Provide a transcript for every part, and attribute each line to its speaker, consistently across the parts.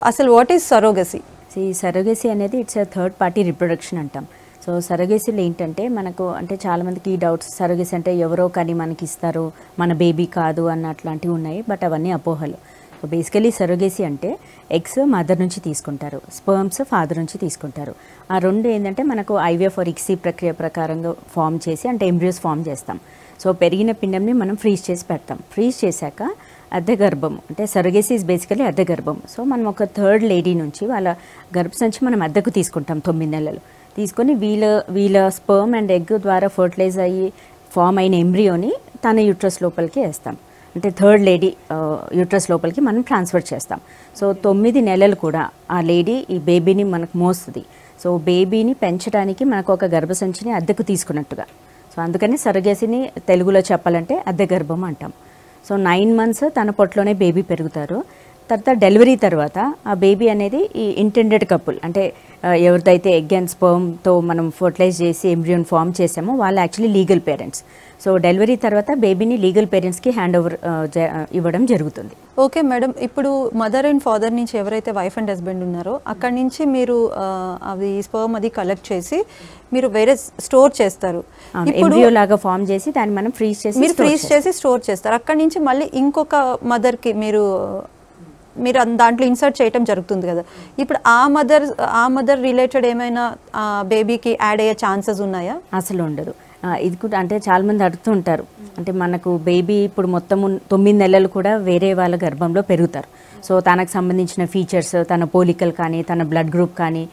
Speaker 1: అసలు what is surrogacy?
Speaker 2: Surrogacy అనేది it's third party reproduction అంటాం. సో సరోగసీలో ఏంటంటే మనకు అంటే చాలామందికి ఈ డౌట్స్, సరోగసీ అంటే ఎవరో కానీ మనకి ఇస్తారు, మన బేబీ కాదు అన్న అట్లాంటివి ఉన్నాయి. బట్ అవన్నీ అపోహలు. సో బేసికలీ సరోగసీ అంటే ఎగ్స్ మదర్ నుంచి తీసుకుంటారు, స్పర్మ్స్ ఫాదర్ నుంచి తీసుకుంటారు. ఆ రెండు ఏంటంటే మనకు ఐవీఎఫ్ ఆర్ ఇక్సీ ప్రక్రియ ప్రకారంగా ఫామ్ చేసి అంటే ఎంబ్రియోస్ ఫామ్ చేస్తాం. సో పెరిగిన పిండంని మనం ఫ్రీజ్ చేసి పెడతాం. ఫ్రీజ్ చేశాక అద్దె గర్భం అంటే సరోగసీ ఈజ్ బేసికలీ అద్దె గర్భం. సో మనం ఒక థర్డ్ లేడీ నుంచి వాళ్ళ గర్భసంచి మనం అద్దెకు తీసుకుంటాం 9 నెలలు. తీసుకొని వీళ్ళ స్పర్మ్ అండ్ ఎగ్ ద్వారా ఫర్టిలైజ్ అయ్యి ఫామ్ అయిన ఎంబ్రియోని తన యూట్రస్ లోపలికి వేస్తాం. అంటే థర్డ్ లేడీ యూట్రస్ లోపలికి మనం ట్రాన్స్ఫర్ చేస్తాం. సో 9 నెలలు కూడా ఆ లేడీ ఈ బేబీని మనకు మోస్తుంది. సో బేబీని పెంచడానికి మనకు ఒక గర్భసంచిని అద్దెకు తీసుకున్నట్టుగా. సో అందుకని సరోగసీని తెలుగులో చెప్పాలంటే అద్దె గర్భం అంటాం. సో 9 months తన పొట్టలోనే బేబీ పెరుగుతారు. తర్వాత డెలివరీ తర్వాత ఆ బేబీ అనేది ఈ ఇంటెండెడ్ కపుల్ అంటే ఎవరిదైతే ఎగ్ అండ్ స్పర్మ్తో మనం ఫర్టిలైజ్ చేసి ఎంబ్రియోన్ ఫామ్ చేసామో వాళ్ళు actually legal parents. So delivery తర్వాత బేబీని లీగల్ పేరెంట్స్కి హ్యాండ్ ఓవర్ ఇవ్వడం జరుగుతుంది.
Speaker 1: ఓకే మేడం, ఇప్పుడు మదర్ అండ్ ఫాదర్ నుంచి ఎవరైతే వైఫ్ అండ్ హస్బెండ్ ఉన్నారో అక్కడి నుంచి మీరు అవి స్పర్మ్ అది కలెక్ట్ చేసి మీరు వేరే స్టోర్ చేస్తారు.
Speaker 2: ఎంబ్రియో లాగా ఫామ్ చేసి దాన్ని మనం ఫ్రీజ్ చేసి
Speaker 1: స్టోర్ చేస్తారు. అక్కడి నుంచి మళ్ళీ ఇంకొక మదర్కి మీరు దాంట్లో ఇన్సర్ట్ చేయటం జరుగుతుంది కదా. ఇప్పుడు ఆ మదర్ రిలేటెడ్ ఏమైనా బేబీకి యాడ్ అయ్యే ఛాన్సెస్ ఉన్నాయా?
Speaker 2: అసలు ఉండదు. ఇది కూడా అంటే చాలామంది అడుగుతూ ఉంటారు, అంటే మనకు బేబీ ఇప్పుడు మొత్తం 9 నెలలు కూడా వేరే వాళ్ళ గర్భంలో పెరుగుతారు. సో తనకు సంబంధించిన ఫీచర్స్, తన పోలికలు కానీ, తన బ్లడ్ గ్రూప్ కానీ,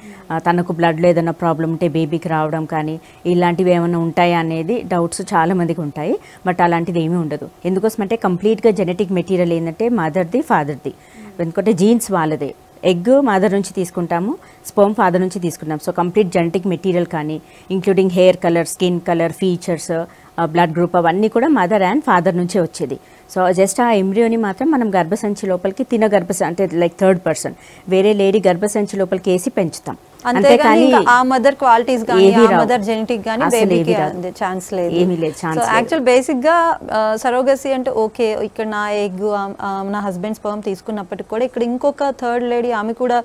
Speaker 2: తనకు బ్లడ్లో ఏదైనా ప్రాబ్లం ఉంటే బేబీకి రావడం కానీ ఇలాంటివి ఏమైనా ఉంటాయా అనేది డౌట్స్ చాలామందికి ఉంటాయి. బట్ అలాంటిది ఏమీ ఉండదు. ఎందుకోసమంటే కంప్లీట్గా జెనెటిక్ మెటీరియల్ ఏంటంటే మదర్ది ఫాదర్ది. ఎందుకంటే జీన్స్ వాళ్ళదే. ఎగ్ మదర్ నుంచి తీసుకుంటాము, స్పర్మ్ ఫాదర్ నుంచి తీసుకుంటాం. సో కంప్లీట్ జెనెటిక్ మెటీరియల్ కానీ including hair colour, skin colour, features, blood group అవన్నీ కూడా మదర్ అండ్ ఫాదర్ నుంచే వచ్చేది. సో జస్ట్ ఆ ఎంబ్రియోని మాత్రం మనం గర్భసంచి లోపలికి అంటే లైక్ థర్డ్ పర్సన్ వేరే లేడీ గర్భసంచి లోపలికి వేసి పెంచుతాం.
Speaker 1: అంతేకాని ఆ మదర్ క్వాలిటీస్ గానీ ఆ మదర్ జెనెటిక్ గానీ బేబీకి ఛాన్స్ లేదు. సో యాక్చువల్ బేసిక్ గా సరోగసీ అంటే ఓకే, ఇక్కడ నా ఎగ్ నా హస్బెండ్ స్పర్మ్ తీసుకున్నప్పటికి కూడా ఇక్కడ ఇంకొక థర్డ్ లేడీ ఆమె కూడా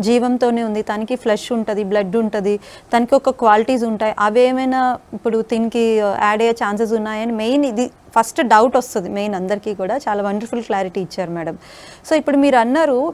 Speaker 1: జీవంతోనే ఉంది, తనకి ఫ్లెష్ ఉంటుంది, బ్లడ్ ఉంటుంది, తనకి ఒక క్వాలిటీస్ ఉంటాయి, అవి ఏమైనా ఇప్పుడు దీనికి యాడ్ అయ్యే ఛాన్సెస్ ఉన్నాయని మెయిన్ ఇది ఫస్ట్ డౌట్ వస్తుంది మెయిన్ అందరికీ కూడా. చాలా వండర్ఫుల్ క్లారిటీ ఇచ్చారు మేడం. సో ఇప్పుడు మీరు అన్నారు